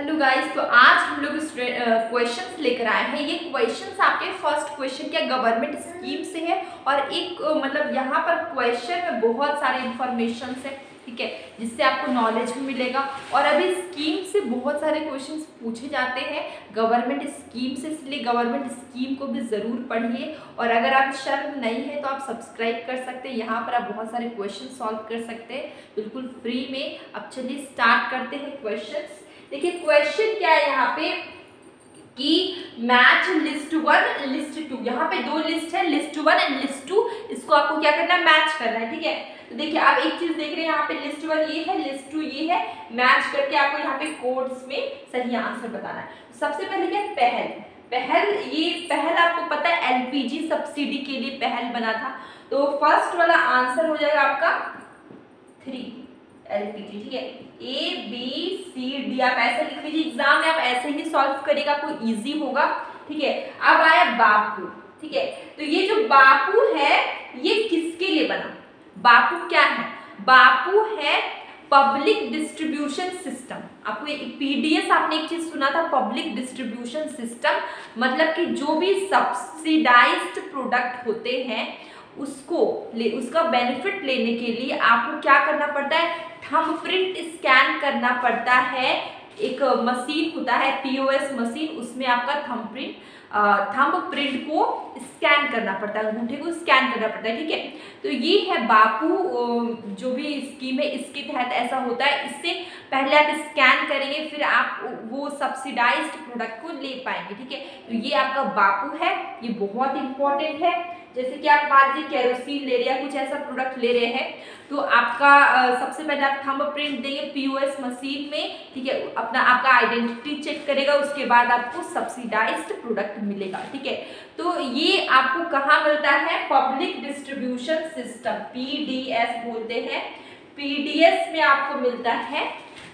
Hello guys, तो आज हम लोग क्वेश्चंस लेकर आए हैं। ये क्वेश्चंस आपके फर्स्ट क्वेश्चन क्या गवर्नमेंट स्कीम से है और एक मतलब यहाँ पर क्वेश्चन में बहुत सारे इंफॉर्मेशन है, ठीक है, जिससे आपको नॉलेज भी मिलेगा। और अभी स्कीम से बहुत सारे क्वेश्चंस पूछे जाते हैं गवर्नमेंट स्कीम से, इसलिए गवर्नमेंट स्कीम को भी ज़रूर पढ़िए। और अगर आप शर्म नहीं है तो आप सब्सक्राइब कर सकते हैं, यहाँ पर आप बहुत सारे क्वेश्चन सॉल्व कर सकते हैं बिल्कुल फ्री में। अब चलिए स्टार्ट करते हैं क्वेश्चन। देखिए क्वेश्चन क्या है यहाँ पे कि मैच लिस्ट 1 लिस्ट 2, यहाँ पे दो लिस्ट है, लिस्ट 1 एंड लिस्ट 2, इसको आपको क्या करना है, मैच करना है, ठीक है। तो देखिए आप एक चीज देख रहे हैं, यहाँ पे लिस्ट 1 ये है, लिस्ट 2 ये है, मैच करके आपको यहाँ पे कोड्स में सही आंसर बताना है। सबसे पहले क्या है, पहल आपको पता है एलपीजी सब्सिडी के लिए पहल बना था, तो फर्स्ट वाला आंसर हो जाएगा आपका 3 एलपीजी, ठीक है। ए बी सी डी आप ऐसे लिख लीजिए, एग्जाम में आप ऐसे ही सॉल्व करिएगा, आपको इजी होगा, ठीक है। अब आया बापू, ठीक है। तो ये जो बापू है ये किसके लिए बना, बापू क्या है, बापू है पब्लिक डिस्ट्रीब्यूशन सिस्टम। आपको पीडीएस आपने एक चीज सुना था, पब्लिक डिस्ट्रीब्यूशन सिस्टम, मतलब कि जो भी सब्सिडाइज्ड प्रोडक्ट होते हैं उसका बेनिफिट लेने के लिए आपको क्या करना पड़ता है, थंब प्रिंट स्कैन करना पड़ता है। एक मशीन होता है पीओएस मशीन, उसमें आपका थंब प्रिंट को स्कैन करना पड़ता है, अंगूठे को स्कैन करना पड़ता है, ठीक है। तो ये है बापू जो भी स्कीम है, इसके तहत ऐसा होता है। इससे पहले आप स्कैन करेंगे फिर आप वो सब्सिडाइज्ड प्रोडक्ट को ले पाएंगे, ठीक है। तो ये आपका बापू है, ये बहुत इंपॉर्टेंट है। जैसे कि आप मान लीजिए केरोसिन ले रहे हैं, कुछ ऐसा प्रोडक्ट ले रहे हैं, तो आपका सबसे पहले आप थंब प्रिंट देंगे पीओएस मशीन में, ठीक है, आपका आइडेंटिटी चेक करेगा, उसके बाद आपको सब्सिडाइज्ड प्रोडक्ट मिलेगा, ठीक है। तो ये आपको कहाँ मिलता है, पब्लिक डिस्ट्रीब्यूशन सिस्टम, पीडीएस बोलते हैं, पीडीएस में आपको मिलता है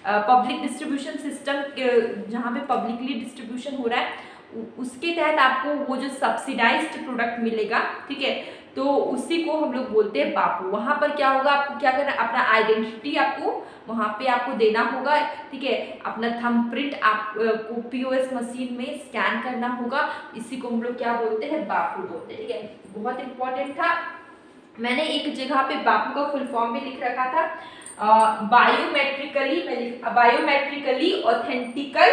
पब्लिक डिस्ट्रीब्यूशन सिस्टम, जहाँ पे पब्लिकली डिस्ट्रीब्यूशन हो रहा है उसके तहत आपको वो जो सब्सिडाइज्ड प्रोडक्ट मिलेगा, ठीक है। तो उसी को हम लोग बोलते हैं बापू। वहां पर क्या होगा, आपको क्या करना, अपना आइडेंटिटी आपको वहां पे आपको देना होगा, ठीक है। अपना थंब प्रिंट आपको पीओएस मशीन में स्कैन करना होगा, इसी को हम लोग क्या बोलते हैं, बापू बोलते हैं, ठीक है। बहुत इंपॉर्टेंट था, मैंने एक जगह पे बापू का फुल फॉर्म भी लिख रखा था, बायोमेट्रिकली ऑथेंटिकल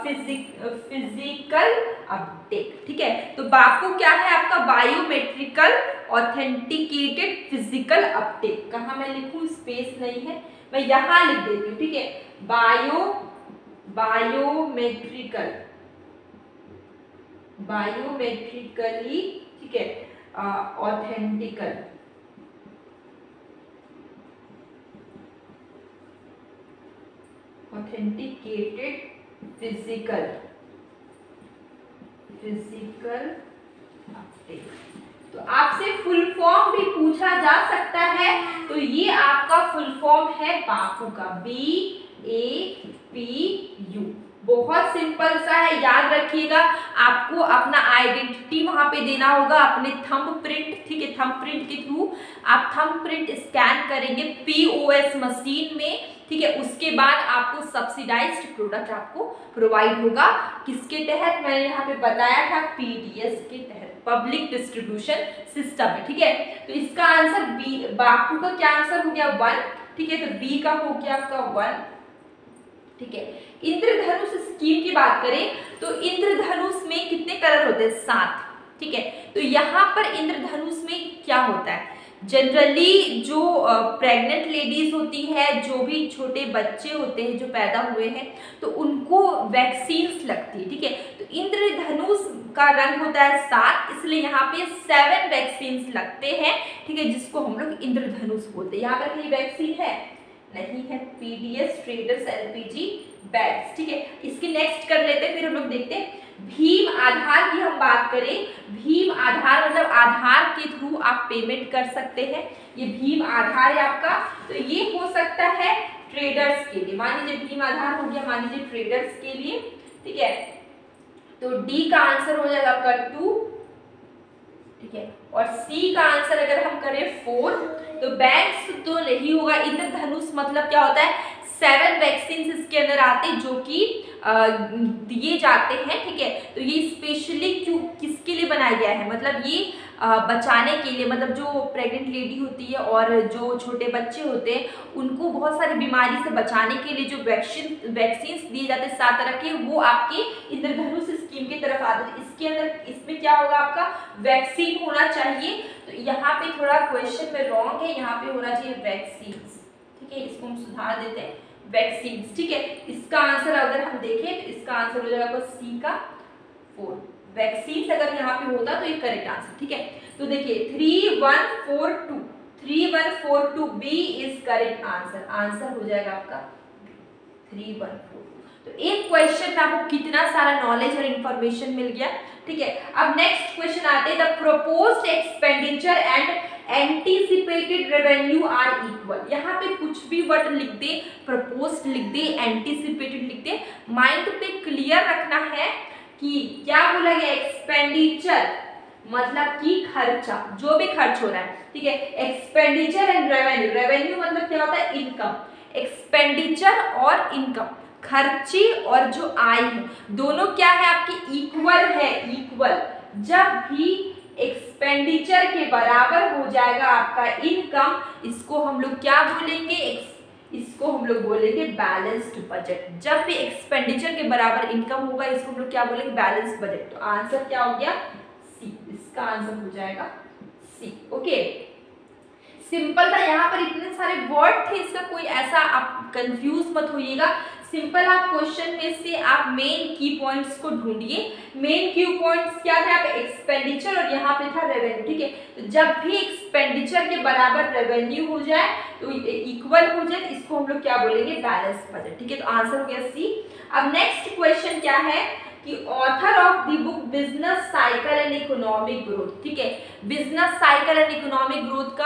फिजिकल अपडेट, ठीक है। तो बापू क्या है आपका, बायोमेट्रिकल ऑथेंटिकेटेड फिजिकल अपडेट। कहाँ मैं लिखूं, स्पेस नहीं है, मैं यहाँ लिख देती हूँ, ठीक है। बायोमेट्रिकली, ठीक है, ऑथेंटिकेटेड फिजिकल अपडेट। तो आपसे फुल फॉर्म भी पूछा जा सकता है, तो ये आपका फुल फॉर्म है बापू का, BAPU। बहुत सिंपल सा है, याद रखिएगा। आपको अपना आइडेंटिटी वहां पे देना होगा, अपने थंब प्रिंट, ठीक है, थंब प्रिंट के थ्रू आप थंब प्रिंट स्कैन करेंगे पीओएस मशीन में, ठीक है। उसके बाद आपको सब्सिडाइज्ड प्रोडक्ट आपको प्रोवाइड होगा, किसके तहत, मैंने यहाँ पे बताया था, पीडीएस के तहत, पब्लिक डिस्ट्रीब्यूशन सिस्टम है, ठीक है। तो इसका आंसर बी, बापू का क्या आंसर हो गया 1, ठीक है। तो बी का हो गया आपका 1, ठीक है। इंद्रधनुष स्कीम की बात करें तो इंद्रधनुष में कितने कलर होते हैं, 7, ठीक है। तो यहाँ पर इंद्रधनुष में क्या होता है, जनरली जो प्रेग्नेंट लेडीज होती है, जो भी छोटे बच्चे होते हैं जो पैदा हुए हैं, तो उनको वैक्सीन्स लगती है, ठीक है। तो इंद्रधनुष का रंग होता है 7, इसलिए यहाँ पे 7 वैक्सीन्स लगते हैं, ठीक है, जिसको हम लोग इंद्रधनुष बोलते हैं। यहाँ पर कहीं वैक्सीन है नहीं है, पीडीएस ट्रेडर्स एलपीजी बैग्स, ठीक है। इसके नेक्स्ट कर लेते हैं, फिर हम लोग देखते हैं भीम आधार की हम बात करें। भीम आधार मतलब आधार के थ्रू आप पेमेंट कर सकते हैं, ये भीम आधार है आपका। तो ये हो सकता है ट्रेडर्स के लिए, मान लीजिए भीम आधार हो गया, मान लीजिए ट्रेडर्स के लिए, ठीक है। तो डी का आंसर हो जाएगा आपका 2, ठीक है। और सी का आंसर अगर हम करें 4, तो बैंक्स तो नहीं होगा। इंद्रधनुष मतलब क्या होता है, 7 वैक्सीन इसके अंदर आते हैं जो कि दिए जाते हैं, ठीक है। तो ये स्पेशली क्यों किसके लिए बनाया गया है, मतलब ये बचाने के लिए, मतलब जो प्रेग्नेंट लेडी होती है और जो छोटे बच्चे होते हैं उनको बहुत सारी बीमारी से बचाने के लिए जो वैक्सीन दिए जाते हैं 7 तरह के, वो आपके इंद्रधनुष स्कीम की तरफ आते हैं। इसके अंदर इसमें क्या होगा, आपका वैक्सीन होना चाहिए। तो यहाँ पे थोड़ा क्वेश्चन में रॉन्ग है, यहाँ पे होना चाहिए वैक्सीन, ठीक है। इसको हम सुधार देते हैं, वैक्सीन, ठीक है। इसका आंसर अगर हम देखें तो इसका आंसर हो जाएगा सी का 4, वैक्सीन अगर यहाँ पे होता तो ये करेक्ट आंसर, ठीक है। तो देखिए 3142, 3142 B is correct answer, answer हो जाएगा आपका 3142। तो एक क्वेश्चन में आपको कितना सारा नॉलेज और इंफॉर्मेशन मिल गया, ठीक है। अब नेक्स्ट क्वेश्चन आते हैं, the proposed expenditure and anticipated revenue are equal. यहाँ पे कुछ भी वर्ड लिख दे, प्रपोज्ड लिख दे, एंटीसिपेटेड लिख दे, माइंड पे क्लियर रखना है कि क्या बोला गया, एक्सपेंडिचर मतलब कि खर्चा, जो भी खर्च हो रहा है, ठीक है। एक्सपेंडिचर एंड रेवेन्यू, रेवेन्यू मतलब क्या होता है, इनकम। एक्सपेंडिचर और इनकम, खर्चे और जो आय है, दोनों क्या है आपकी इक्वल है, इक्वल। जब भी एक्सपेंडिचर के बराबर हो जाएगा आपका इनकम, इसको हम लोग क्या बोलेंगे, इसको हम लोग बोलेंगे बैलेंस्ड बजट। जब भी एक्सपेंडिचर के बराबर इनकम होगा, इसको हम लोग क्या बोलेंगे, बैलेंस्ड बजट। तो आंसर क्या हो गया, सी, इसका आंसर हो जाएगा सी, ओके। सिंपल था, यहाँ पर इतने सारे वर्ड थे, इसका कोई ऐसा आप कंफ्यूज मत होइएगा। सिंपल आप क्वेश्चन में से आप मेन की पॉइंट्स को ढूंढिए। मेन की पॉइंट्स क्या थे, आप एक्सपेंडिचर और यहाँ पे था रेवेन्यू, ठीक है। तो जब भी एक्सपेंडिचर के बराबर रेवेन्यू हो जाए तो इक्वल हो जाए, इसको हम लोग क्या बोलेंगे, बैलेंस बजट, ठीक है। तो आंसर हो गया सी। अब नेक्स्ट क्वेश्चन क्या है कि author of the book business cycle and economic growth, ठीक है। Business cycle and economic growth का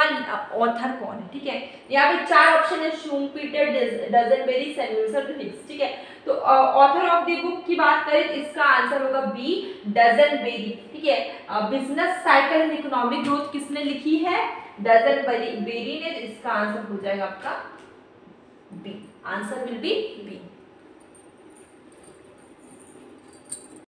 ऑथर कौन है, ठीक है। यहाँ पे 4 ऑप्शन है, शूम्पीटर, डजनबेरी, सैमुएल्सन, हिक्स, ठीक है। तो ऑथर ऑफ द बुक की बात करें तो इसका आंसर होगा बी, डजनबेरी, ठीक है। Business cycle and economic growth किसने लिखी है, डजनबेरी ने। तो इसका आंसर हो जाएगा आपका B, answer will be B.